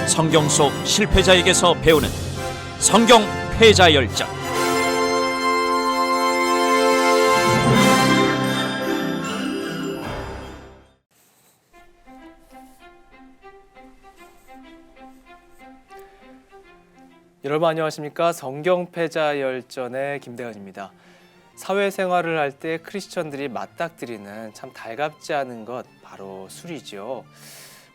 성경 속 실패자에게서 배우는 성경 패자 열전. 여러분 안녕하십니까? 성경 패자 열전의 김대현입니다. 사회생활을 할 때 크리스천들이 맞닥뜨리는 참 달갑지 않은 것 바로 술이죠.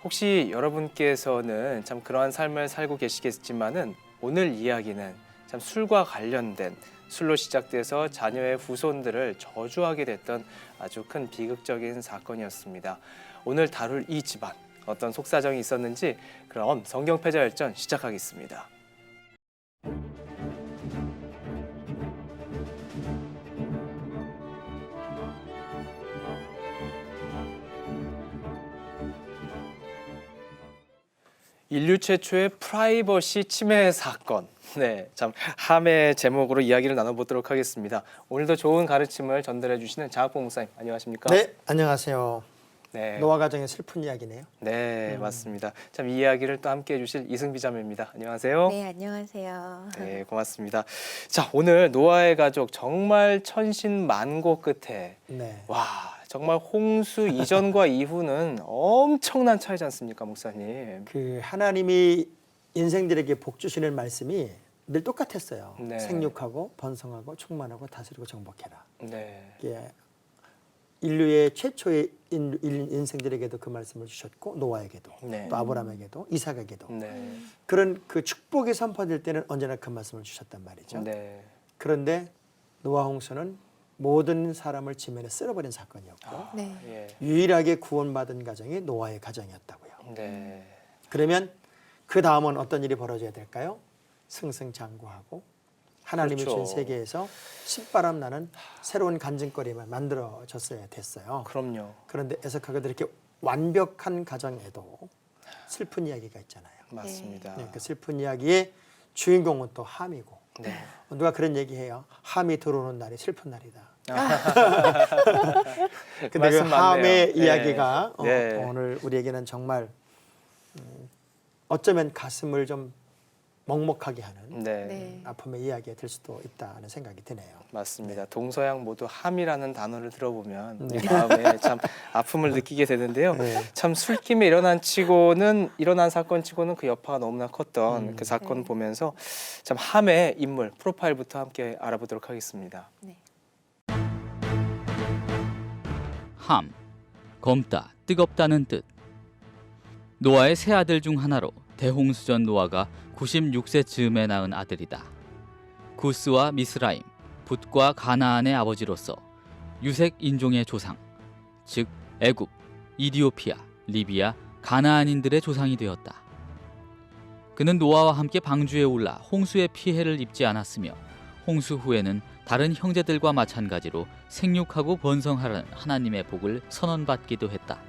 혹시 여러분께서는 참 그러한 삶을 살고 계시겠지만은 오늘 이야기는 참 술과 관련된, 술로 시작돼서 자녀의 후손들을 저주하게 됐던 아주 큰 비극적인 사건이었습니다. 오늘 다룰 이 집안 어떤 속사정이 있었는지 그럼 성경 패자 열전 시작하겠습니다. 인류 최초의 프라이버시 침해 사건. 네, 참 함의 제목으로 이야기를 나눠보도록 하겠습니다. 오늘도 좋은 가르침을 전달해 주시는 장학봉 목사님, 안녕하십니까? 네, 안녕하세요. 네, 노아 가정의 슬픈 이야기네요. 네, 맞습니다. 참 이 이야기를 또 함께 해주실 이승비 자매입니다. 안녕하세요. 네, 안녕하세요. 네, 고맙습니다. 자, 오늘 노아의 가족 정말 천신만고 끝에 네. 와, 정말 홍수 이전과 이후는 엄청난 차이지 않습니까, 목사님? 그 하나님이 인생들에게 복 주시는 말씀이 늘 똑같았어요. 네. 생육하고 번성하고 충만하고 다스리고 정복해라. 네, 이게 인류의 최초의 인생들에게도 그 말씀을 주셨고 노아에게도 네. 또 아브라함에게도 이삭에게도 네, 그런 그 축복이 선포될 때는 언제나 그 말씀을 주셨단 말이죠. 네. 그런데 노아 홍수는 모든 사람을 지면에 쓸어버린 사건이었고 네. 예, 유일하게 구원받은 가정이 노아의 가정이었다고요. 네, 그러면 그 다음은 어떤 일이 벌어져야 될까요? 승승장구하고 하나님이 그렇죠. 준 세계에서 신바람 나는 새로운 간증거리만 만들어졌어야 됐어요. 그럼요. 그런데 애석하게도 이렇게 완벽한 가정에도 슬픈 이야기가 있잖아요. 맞습니다. 네, 그 슬픈 이야기의 주인공은 또 함이고 네. 누가 그런 얘기해요. 함이 들어오는 날이 슬픈 날이다. 근데 그 말씀 맞네요. 함의 네. 이야기가 네. 오늘 우리에게는 정말 어쩌면 가슴을 좀 먹먹하게 하는 네, 네. 아픔의 이야기가 될 수도 있다는 생각이 드네요. 맞습니다. 동서양 모두 함이라는 단어를 들어보면 네. 우리 마음에 참 아픔을 느끼게 되는데요. 네. 참 술김에 일어난 사건 치고는 그 여파가 너무나 컸던 그 사건 네. 보면서 참 함의 인물 프로파일부터 함께 알아보도록 하겠습니다. 네. 함, 검다, 뜨겁다는 뜻. 노아의 세 아들 중 하나로 대홍수 전 노아가 96세 즈음에 낳은 아들이다. 구스와 미스라임, 붓과 가나안의 아버지로서 유색 인종의 조상, 즉 애굽, 이디오피아, 리비아, 가나안인들의 조상이 되었다. 그는 노아와 함께 방주에 올라 홍수의 피해를 입지 않았으며 홍수 후에는 다른 형제들과 마찬가지로 생육하고 번성하라는 하나님의 복을 선언받기도 했다.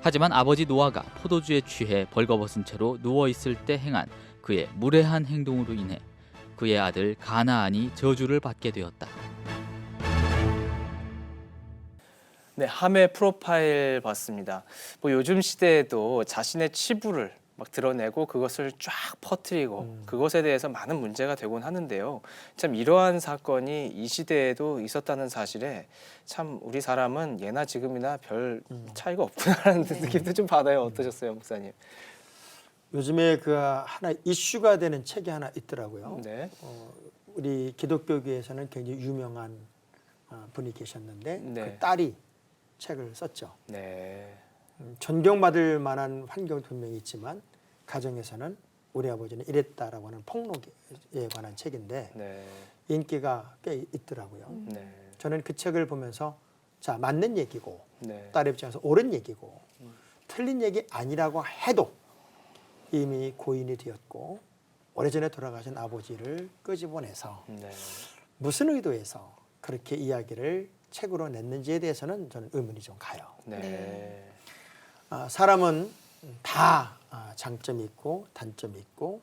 하지만 아버지 노아가 포도주에 취해 벌거벗은 채로 누워있을 때 행한 그의 무례한 행동으로 인해 그의 아들 가나안이 저주를 받게 되었다. 네, 함의 프로파일 봤습니다. 뭐 요즘 시대에도 자신의 치부를 막 드러내고 그것을 쫙 퍼뜨리고 그것에 대해서 많은 문제가 되곤 하는데요. 참 이러한 사건이 이 시대에도 있었다는 사실에 참 우리 사람은 예나 지금이나 별 차이가 없구나라는 느낌도 좀 받아요. 어떠셨어요, 목사님? 요즘에 그 하나 이슈가 되는 책이 하나 있더라고요. 네, 우리 기독교계에서는 굉장히 유명한 분이 계셨는데 네. 그 딸이 책을 썼죠. 네, 존경받을 만한 환경은 분명히 있지만 가정에서는 우리 아버지는 이랬다라고 하는 폭로에 관한 책인데 네, 인기가 꽤 있더라고요. 네, 저는 그 책을 보면서 자 맞는 얘기고 네, 딸의 입장에서 옳은 얘기고 틀린 얘기 아니라고 해도 이미 고인이 되었고 오래전에 돌아가신 아버지를 끄집어내서 네, 무슨 의도에서 그렇게 이야기를 책으로 냈는지에 대해서는 저는 의문이 좀 가요. 네, 네. 사람은 다 장점이 있고 단점이 있고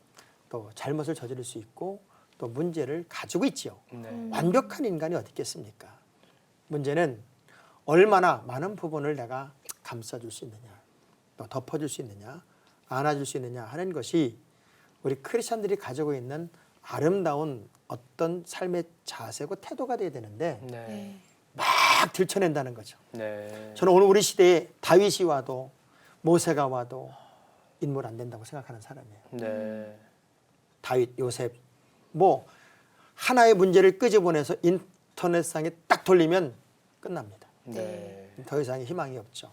또 잘못을 저지를 수 있고 또 문제를 가지고 있지요. 네. 완벽한 인간이 어디 있겠습니까? 문제는 얼마나 많은 부분을 내가 감싸줄 수 있느냐, 또 덮어줄 수 있느냐, 안아줄 수 있느냐 하는 것이 우리 크리스천들이 가지고 있는 아름다운 어떤 삶의 자세고 태도가 돼야 되는데 네. 막 들춰낸다는 거죠. 네. 저는 오늘 우리 시대에 다윗이 와도 모세가 와도 인물 안 된다고 생각하는 사람이에요. 네. 다윗, 요셉 뭐 하나의 문제를 끄집어내서 인터넷상에 딱 돌리면 끝납니다. 네. 더 이상의 희망이 없죠.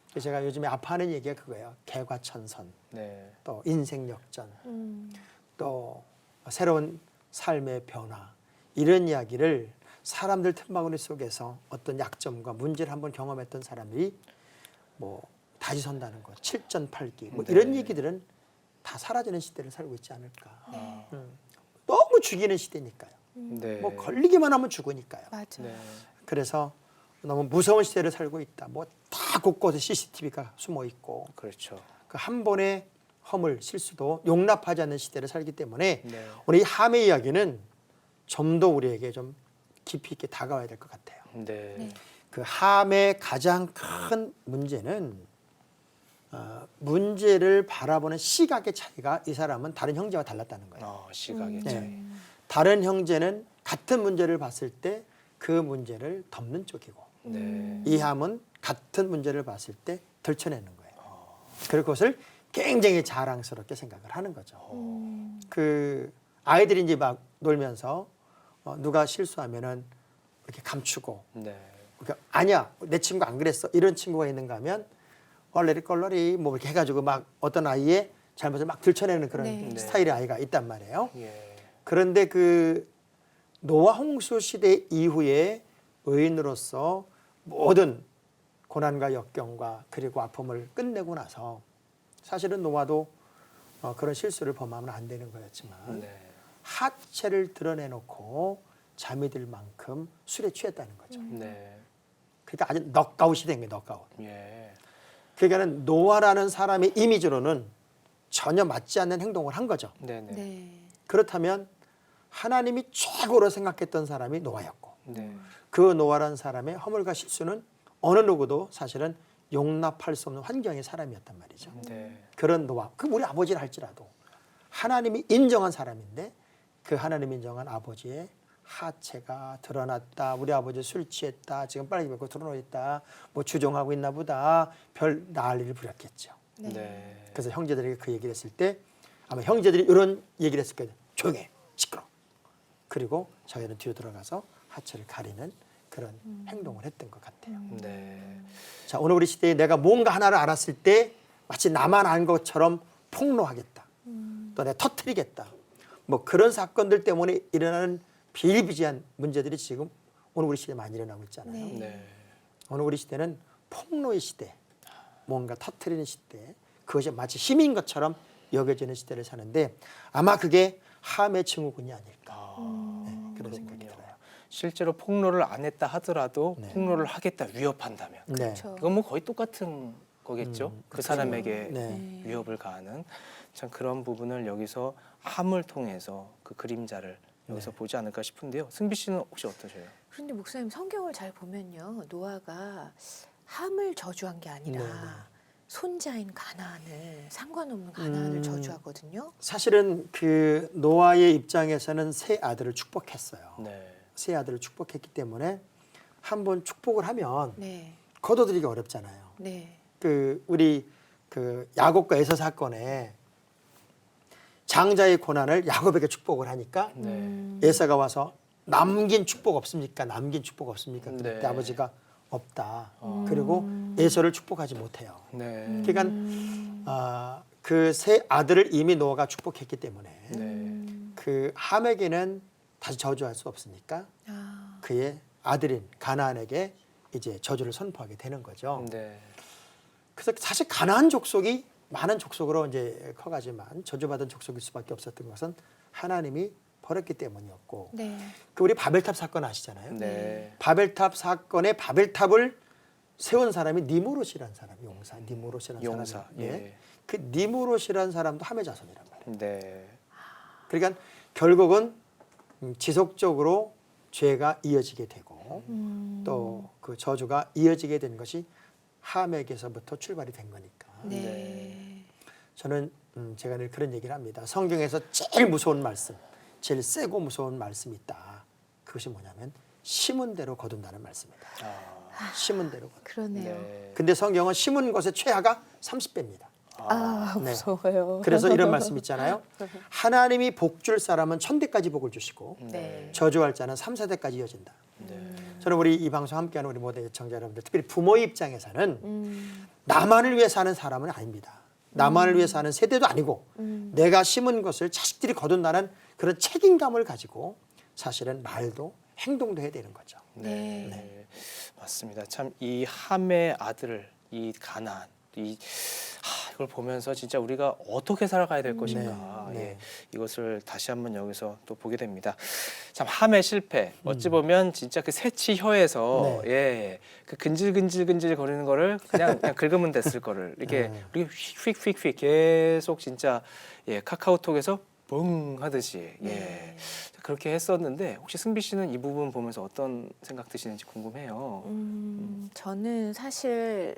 그래서 제가 요즘에 아파하는 얘기가 그거예요. 개과천선, 네. 또 인생 역전, 또 새로운 삶의 변화 이런 이야기를 사람들 틈바구니 속에서 어떤 약점과 문제를 한번 경험했던 사람들이 뭐 다시 선다는 것, 7전8기 뭐 이런 얘기들은 다 사라지는 시대를 살고 있지 않을까. 너무 죽이는 시대니까요. 네. 뭐 걸리기만 하면 죽으니까요. 맞아. 네. 그래서 너무 무서운 시대를 살고 있다. 뭐 다 곳곳에 CCTV가 숨어 있고 그렇죠. 그 한 번의 허물 실수도 용납하지 않는 시대를 살기 때문에 네. 오늘 이 함의 이야기는 좀 더 우리에게 좀 깊이 있게 다가와야 될 것 같아요. 네. 네. 그 함의 가장 큰 문제는 문제를 바라보는 시각의 차이가 이 사람은 다른 형제와 달랐다는 거예요. 시각의 네. 차이. 다른 형제는 같은 문제를 봤을 때 그 문제를 덮는 쪽이고 네. 이 함은 같은 문제를 봤을 때 들춰내는 거예요. 그리고 그것을 굉장히 자랑스럽게 생각을 하는 거죠. 그 아이들이 이제 막 놀면서 누가 실수하면은 이렇게 감추고 네. 그러니까 아니야 내 친구 안 그랬어 이런 친구가 있는가 하면 얼레리 껄러리 뭐 이렇게 해가지고 막 어떤 아이의 잘못을 막 들춰내는 그런 네. 스타일의 아이가 있단 말이에요. 예. 그런데 그 노아 홍수 시대 이후에 의인으로서 모든 고난과 역경과 그리고 아픔을 끝내고 나서 사실은 노아도 그런 실수를 범하면 안 되는 거였지만 네. 하체를 드러내놓고 잠이 들 만큼 술에 취했다는 거죠. 네. 그러니까 아주 넉아웃이 된 거예요. 넉아웃. 예. 그러니까는 노아라는 사람의 이미지로는 전혀 맞지 않는 행동을 한 거죠. 네. 네. 네. 그렇다면 하나님이 최고로 생각했던 사람이 노아였고 네. 그 노아라는 사람의 허물과 실수는 어느 누구도 사실은 용납할 수 없는 환경의 사람이었단 말이죠. 네. 그런 노아, 그 우리 아버지를 할지라도 하나님이 인정한 사람인데 그 하나님이 인정한 아버지의 하체가 드러났다. 우리 아버지 술 취했다. 지금 빨리 뱉고 드러나있다. 뭐 주정하고 있나 보다. 별 난리를 부렸겠죠. 네. 네. 그래서 형제들에게 그 얘기를 했을 때 아마 형제들이 이런 얘기를 했을 거예요. 조용해. 시끄러. 그리고 자기는 뒤로 들어가서 하체를 가리는 그런 행동을 했던 것 같아요. 네. 자, 오늘 우리 시대에 내가 뭔가 하나를 알았을 때 마치 나만 안 것처럼 폭로하겠다. 또 내가 터뜨리겠다. 뭐 그런 사건들 때문에 일어나는 비일비재한 문제들이 지금 오늘 우리 시대에 많이 일어나고 있잖아요. 네. 네. 오늘 우리 시대는 폭로의 시대, 뭔가 터뜨리는 시대, 그것이 마치 힘인 것처럼 여겨지는 시대를 사는데 아마 그게 함의 증후군이 아닐까 네, 그런 생각이 들어요. 실제로 폭로를 안 했다 하더라도 네. 폭로를 하겠다 위협한다면 네. 그렇죠. 이건 뭐 거의 똑같은 거겠죠. 그 사람에게 네. 위협을 가하는 참 그런 부분을 여기서 함을 통해서 그 그림자를 여기서 보지 않을까 싶은데요. 승비 씨는 혹시 어떠세요? 그런데 목사님 성경을 잘 보면요. 노아가 함을 저주한 게 아니라 네, 네. 손자인 가나안을 상관없는 가나안을 저주하거든요. 사실은 그 노아의 입장에서는 세 아들을 축복했어요. 네. 세 아들을 축복했기 때문에 한번 축복을 하면 네. 거둬들이기 어렵잖아요. 네. 그 우리 그 야곱과 에서 사건에 장자의 고난을 야곱에게 축복을 하니까 네. 에서가 와서 남긴 축복 없습니까? 남긴 축복 없습니까? 그때 네. 아버지가 없다. 그리고 에서를 축복하지 못해요. 네. 그러니까 그 세 아들을 이미 노아가 축복했기 때문에 네. 그 함에게는 다시 저주할 수 없으니까 아, 그의 아들인 가나안에게 이제 저주를 선포하게 되는 거죠. 네. 그래서 사실 가나안 족속이 많은 족속으로 이제 커가지만 저주받은 족속일 수밖에 없었던 것은 하나님이 버렸기 때문이었고 네. 그 우리 바벨탑 사건 아시잖아요. 네. 바벨탑 사건에 바벨탑을 세운 사람이 니무롯이라는 사람, 용사 니무롯이라는 용사. 사람이 예. 그 니무롯이라는 사람도 함의 자손이란 말이에요. 네. 그러니까 결국은 지속적으로 죄가 이어지게 되고 또 그 저주가 이어지게 된 것이 함에게서부터 출발이 된 거니까. 네. 저는 제가 늘 그런 얘기를 합니다. 성경에서 제일 무서운 말씀, 제일 세고 무서운 말씀이 있다. 그것이 뭐냐면 심은 대로 거둔다는 말씀입니다. 심은 대로 거둔. 그러네요. 네. 근데 성경은 심은 것의 최하가 30배입니다. 아, 네. 무서워요. 그래서 이런 말씀 있잖아요. 하나님이 복 줄 사람은 1000대까지 복을 주시고 네. 저주할 자는 3~4대까지 이어진다. 네. 저는 우리 이 방송 함께하는 우리 모든 애청자 여러분들, 특별히 부모의 입장에서는 나만을 위해 사는 사람은 아닙니다. 나만을 위해 사는 세대도 아니고 내가 심은 것을 자식들이 거둔다는 그런 책임감을 가지고 사실은 말도 행동도 해야 되는 거죠. 네. 네. 맞습니다. 참 이 함의 아들, 이 가나안, 이걸 보면서 진짜 우리가 어떻게 살아가야 될 것인가, 네. 예, 이것을 다시 한번 여기서 또 보게 됩니다. 참 함의 실패, 어찌 보면 진짜 그 새치 혀에서 네. 예, 그 근질근질 거리는 거를 그냥 긁으면 됐을 거를 이렇게 네. 우리 휙휙휙 계속 진짜 예, 카카오톡에서 뻥 하듯이 예. 네. 그렇게 했었는데 혹시 승비 씨는 이 부분 보면서 어떤 생각 드시는지 궁금해요. 저는 사실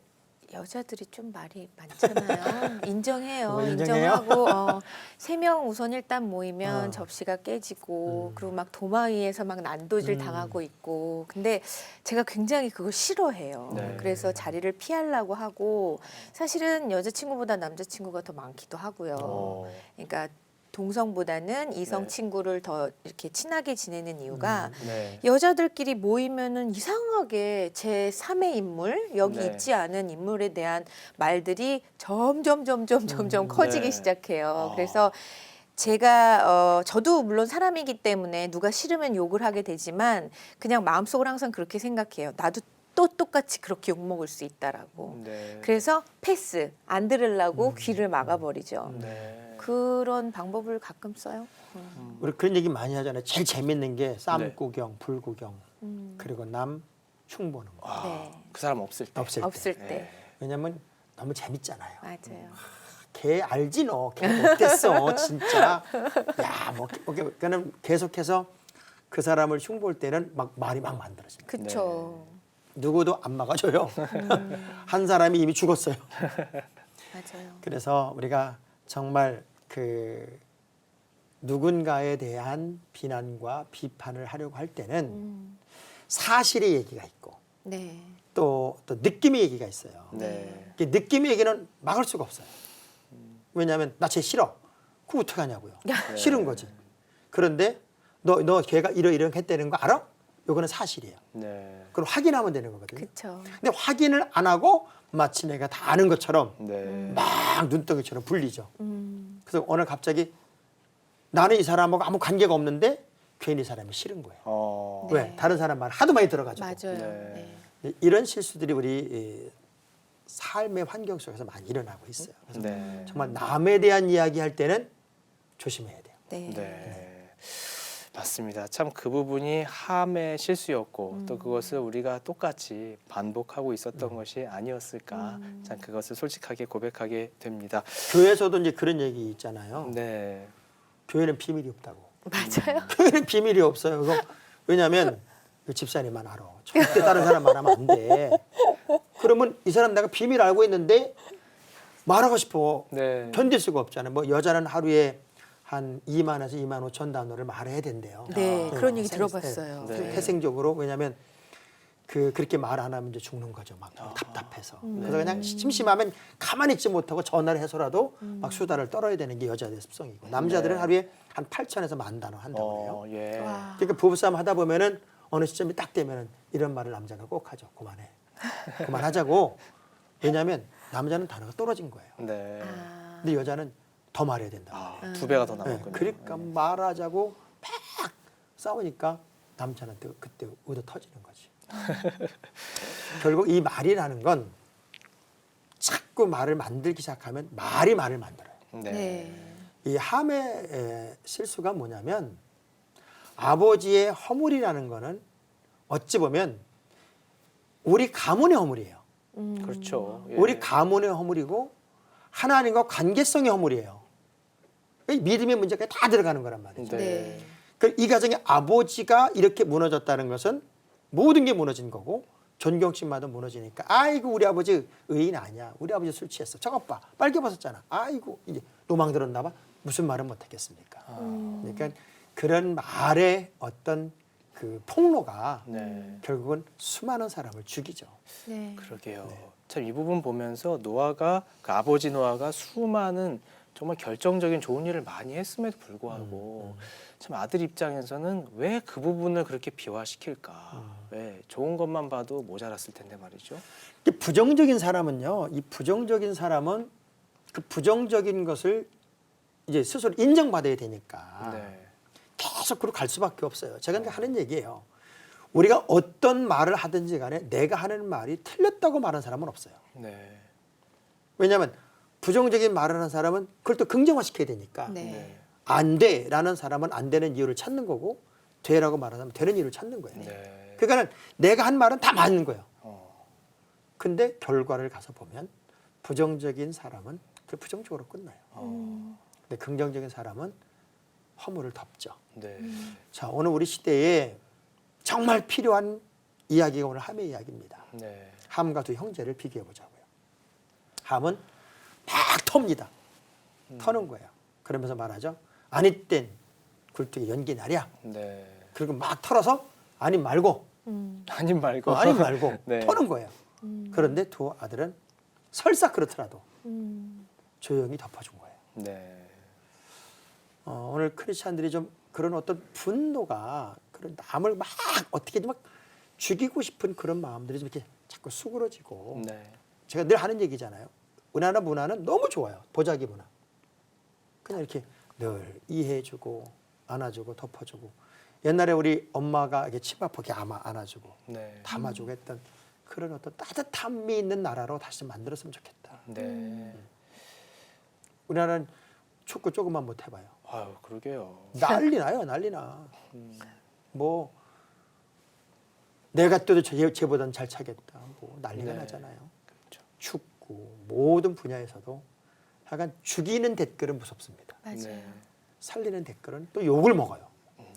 여자들이 좀 말이 많잖아요. 인정해요. 뭐 인정해요? 인정하고 3명 우선 일단 모이면 어. 접시가 깨지고 그리고 막 도마 위에서 막 난도질 당하고 있고 근데 제가 굉장히 그걸 싫어해요. 네. 그래서 자리를 피하려고 하고 사실은 여자친구보다 남자친구가 더 많기도 하고요. 그러니까 동성보다는 이성 네. 친구를 더 이렇게 친하게 지내는 이유가 네. 여자들끼리 모이면은 이상하게 제 3의 인물 여기 네. 있지 않은 인물에 대한 말들이 점점 커지기 네. 시작해요. 그래서 제가 저도 물론 사람이기 때문에 누가 싫으면 욕을 하게 되지만 그냥 마음속으로 항상 그렇게 생각해요. 나도 또 똑같이 그렇게 욕먹을 수 있다라고. 네. 그래서 패스 안 들으려고 귀를 막아버리죠. 네. 그런 방법을 가끔 써요. 우리 그런 얘기 많이 하잖아요. 제일 재밌는 게 쌈 네. 구경, 불 구경, 그리고 남 흉 보는 거. 아, 네. 그 사람 없을 때. 없을 때. 없을 때. 네. 왜냐면 너무 재밌잖아요. 맞아요. 걔 알지 너? 걔 못됐어 진짜. 야, 뭐 그는 계속해서 그 사람을 흉볼 때는 막 말이 막 만들어집니다. 그쵸. 누구도 안 막아줘요. 한 사람이 이미 죽었어요. 맞아요. 그래서 우리가 정말 그 누군가에 대한 비난과 비판을 하려고 할 때는 사실의 얘기가 있고 네. 또 느낌의 얘기가 있어요. 네. 그 느낌의 얘기는 막을 수가 없어요. 왜냐하면 나 쟤 싫어. 그거 어떻게 하냐고요. 싫은 거지. 그런데 너 걔가 이러 했다는 거 알아? 이거는 사실이에요. 네. 그럼 확인하면 되는 거거든요. 그쵸. 근데 확인을 안 하고 마치 내가 다 아는 것처럼 네. 막 눈덩이처럼 불리죠. 그래서 오늘 갑자기 나는 이 사람하고 아무 관계가 없는데 괜히 이 사람이 싫은 거예요. 네. 왜? 다른 사람 말 하도 많이 들어가지고. 맞아요. 네. 네. 이런 실수들이 우리 삶의 환경 속에서 많이 일어나고 있어요. 그래서 네. 정말 남에 대한 이야기할 때는 조심해야 돼요. 네. 네. 맞습니다. 참 그 부분이 함의 실수였고 또 그것을 우리가 똑같이 반복하고 있었던 것이 아니었을까. 참 그것을 솔직하게 고백하게 됩니다. 교회에서도 이제 그런 얘기 있잖아요. 네. 교회는 비밀이 없다고. 맞아요. 교회는 비밀이 없어요. 그거 왜냐하면 그 집사님만 알아. 절대 다른 사람 말하면 안 돼. 그러면 이 사람 내가 비밀 알고 있는데 말하고 싶어. 네. 견딜 수가 없잖아요. 뭐 여자는 하루에 한 2만에서 2만 5천 단어를 말해야 된대요. 네, 그런 얘기 생- 들어봤어요. 네. 태생적으로. 왜냐하면 그렇게 말 안 하면 이제 죽는 거죠. 막 답답해서. 그래서 그냥 심심하면 가만히 있지 못하고 전화를 해서라도 막 수다를 떨어야 되는 게 여자들의 습성이고 남자들은 하루에 한 8천에서 10,000 단어 한다고 해요. 예. 와. 그러니까 부부싸움 하다 보면은 어느 시점이 딱 되면은 이런 말을 남자가 꼭 하죠. 그만해. 그만하자고. 왜냐하면 남자는 단어가 떨어진 거예요. 네. 아, 근데 여자는 더 말해야 된다. 아, 2배가 더 네, 남았군요. 그러니까 말하자고 막 싸우니까 남자는 또 그때 얻어 터지는 거지. 결국 이 말이라는 건 자꾸 말을 만들기 시작하면 말이 말을 만들어요. 네. 네. 이 함의 실수가 뭐냐면 아버지의 허물이라는 거는 어찌 보면 우리 가문의 허물이에요. 그렇죠. 예. 우리 가문의 허물이고 하나님과 관계성의 허물이에요. 믿음의 문제가 다 들어가는 거란 말이죠. 네. 이 가정의 아버지가 이렇게 무너졌다는 것은 모든 게 무너진 거고 존경심마다 무너지니까 아이고 우리 아버지 의인 아니야. 우리 아버지 술 취했어. 저것 봐. 빨개 벗었잖아. 아이고 이제 노망 들었나 봐. 무슨 말은 못 했겠습니까? 그러니까 그런 말의 어떤 그 폭로가 네. 결국은 수많은 사람을 죽이죠. 네. 그러게요. 네. 참 이 부분 보면서 노아가 그 아버지 노아가 수많은 정말 결정적인 좋은 일을 많이 했음에도 불구하고 참 아들 입장에서는 왜 그 부분을 그렇게 비화시킬까? 왜 좋은 것만 봐도 모자랐을 텐데 말이죠. 이 부정적인 사람은요. 이 부정적인 사람은 그 부정적인 것을 이제 스스로 인정받아야 되니까 네. 계속 그렇게 갈 수밖에 없어요. 제가 그러니까 하는 얘기예요. 우리가 어떤 말을 하든지 간에 내가 하는 말이 틀렸다고 말하는 사람은 없어요. 네. 왜냐하면 부정적인 말을 하는 사람은 그걸 또 긍정화시켜야 되니까 네. 네. 안 돼라는 사람은 안 되는 이유를 찾는 거고 돼라고 말하면 되는 이유를 찾는 거예요. 네. 그러니까 내가 한 말은 다 맞는 거예요. 어. 근데 결과를 가서 보면 부정적인 사람은 그 부정적으로 끝나요. 근데 긍정적인 사람은 허물을 덮죠. 네. 자, 오늘 우리 시대에 정말 필요한 이야기가 오늘 함의 이야기입니다. 네. 함과 두 형제를 비교해 보자고요. 함은 막 텁니다. 터는 거예요. 그러면서 말하죠. 아니 땐 굴뚝에 연기 나랴. 네. 그리고 막 털어서 아니 말고 아님 말고. 아니 말고 네. 터는 거예요. 그런데 두 아들은 설사 그렇더라도 조용히 덮어준 거예요. 네. 오늘 크리스찬들이 좀 그런 어떤 분노가 그런 남을 막 어떻게든 막 죽이고 싶은 그런 마음들이 좀 이렇게 자꾸 수그러지고 네. 제가 늘 하는 얘기잖아요. 은하나 문화는 너무 좋아요. 보자기 문화. 그냥 이렇게 늘 이해해주고 안아주고 덮어주고 옛날에 우리 엄마가 이렇게 치마폭에 안아주고 네. 담아주고 했던 그런 어떤 따뜻함이 있는 나라로 다시 만들었으면 좋겠다. 네. 우리나라는 축구 조금만 못 해봐요. 아유, 그러게요. 난리 나요, 난리 나. 뭐 내가 뛰어도 쟤보다는 잘 차겠다. 뭐 난리가 네. 나잖아요. 그렇죠. 축구 모든 분야에서도 약간 죽이는 댓글은 무섭습니다. 맞아요. 네. 살리는 댓글은 또 욕을 먹어요.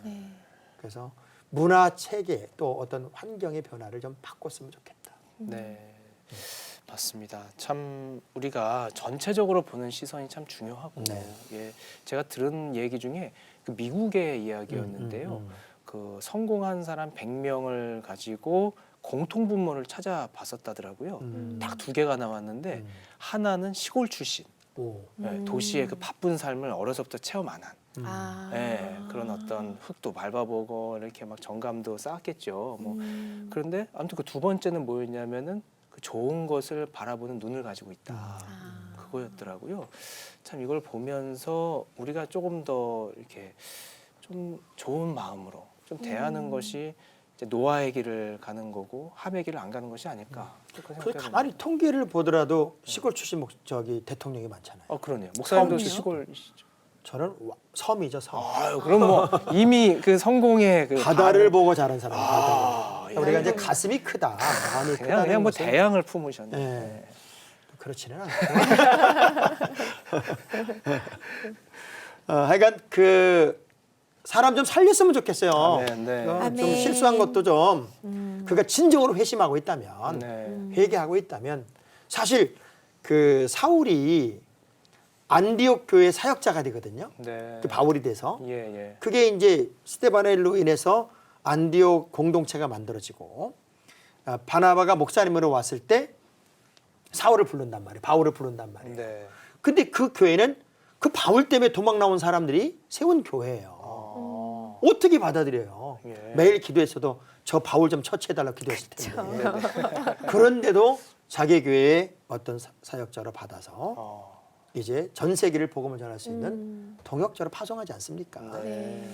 네. 그래서 문화 체계 또 어떤 환경의 변화를 좀 바꿨으면 좋겠다. 네. 맞습니다. 참 우리가 전체적으로 보는 시선이 참 중요하고 네. 예, 제가 들은 얘기 중에 그 미국의 이야기였는데요. 그 성공한 사람 100명을 가지고 공통 분모를 찾아봤었다더라고요. 딱 두 개가 나왔는데 하나는 시골 출신, 오. 예, 도시의 그 바쁜 삶을 어려서부터 체험 안 한. 아. 예, 그런 어떤 흙도 밟아보고 이렇게 막 정감도 쌓았겠죠. 뭐 그런데 아무튼 그 두 번째는 뭐였냐면은 그 좋은 것을 바라보는 눈을 가지고 있다. 그거였더라고요. 참 이걸 보면서 우리가 조금 더 이렇게 좀 좋은 마음으로 좀 대하는 것이 이제 노아의 길을 가는 거고 함의 길을 안 가는 것이 아닐까. 그렇게 그 생각이 가만히 듭니다. 통계를 보더라도 시골 출신 대통령이 많잖아요. 그러네요. 목사님도 섬이요? 시골이시죠. 저는 섬이죠, 섬. 아유, 그럼 뭐 이미 그 성공의 그 바다를 반을- 보고 자란 사람. 아, 바다. 우리가 예. 이제 가슴이 크다, 마음이 크다. 그냥 뭐 대양을 품으셨네. 네. 그렇지는 않고. 하여간 그 사람 좀 살렸으면 좋겠어요. 아멘, 네. 좀 아멘. 실수한 것도 좀 그가 진정으로 회심하고 있다면, 네. 회개하고 있다면 사실 그 사울이 안디옥 교회 사역자가 되거든요. 네. 그 바울이 돼서 예, 예. 그게 이제 스테바넬로 인해서 안디옥 공동체가 만들어지고 바나바가 목사님으로 왔을 때 사울을 부른단 말이에요. 바울을 부른단 말이에요. 네. 근데 그 교회는 그 바울 때문에 도망 나온 사람들이 세운 교회예요. 어떻게 받아들여요? 예. 매일 기도했어도 저 바울 좀 처치해달라고 기도했을 텐데. 네, 네. 그런데도 자기 교회에 어떤 사역자로 받아서 어. 이제 전 세계를 복음을 전할 수 있는 동역자로 파송하지 않습니까? 네.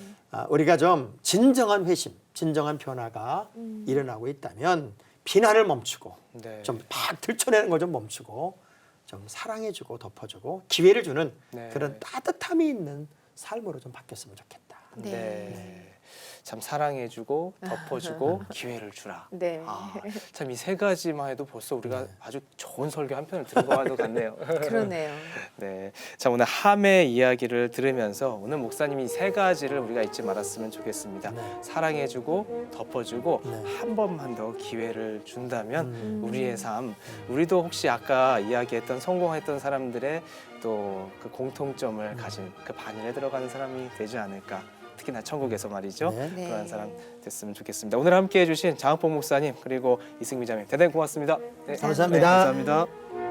우리가 좀 진정한 회심, 진정한 변화가 일어나고 있다면 비난을 멈추고 네. 좀 팍 들춰내는 걸 좀 멈추고 좀 사랑해주고 덮어주고 기회를 주는 네. 그런 따뜻함이 있는 삶으로 좀 바뀌었으면 좋겠다. 네. 참 사랑해주고 덮어주고 기회를 주라. 네. 참 이 세 가지만 해도 벌써 우리가 아주 좋은 설교 한 편을 들은 것 같네요. 그러네요. 네, 자 오늘 함의 이야기를 들으면서 오늘 목사님이 이 세 가지를 우리가 잊지 말았으면 좋겠습니다. 네. 사랑해주고 덮어주고 네. 한 번만 더 기회를 준다면 우리의 삶, 우리도 혹시 아까 이야기했던 성공했던 사람들의 또 그 공통점을 가진 그 반열에 들어가는 사람이 되지 않을까. 특히나 천국에서 말이죠. 네. 네. 그런 사람 됐으면 좋겠습니다. 오늘 함께해 주신 장학봉 목사님 그리고 이승미 자매 대단히 고맙습니다. 네, 감사합니다. 네, 감사합니다.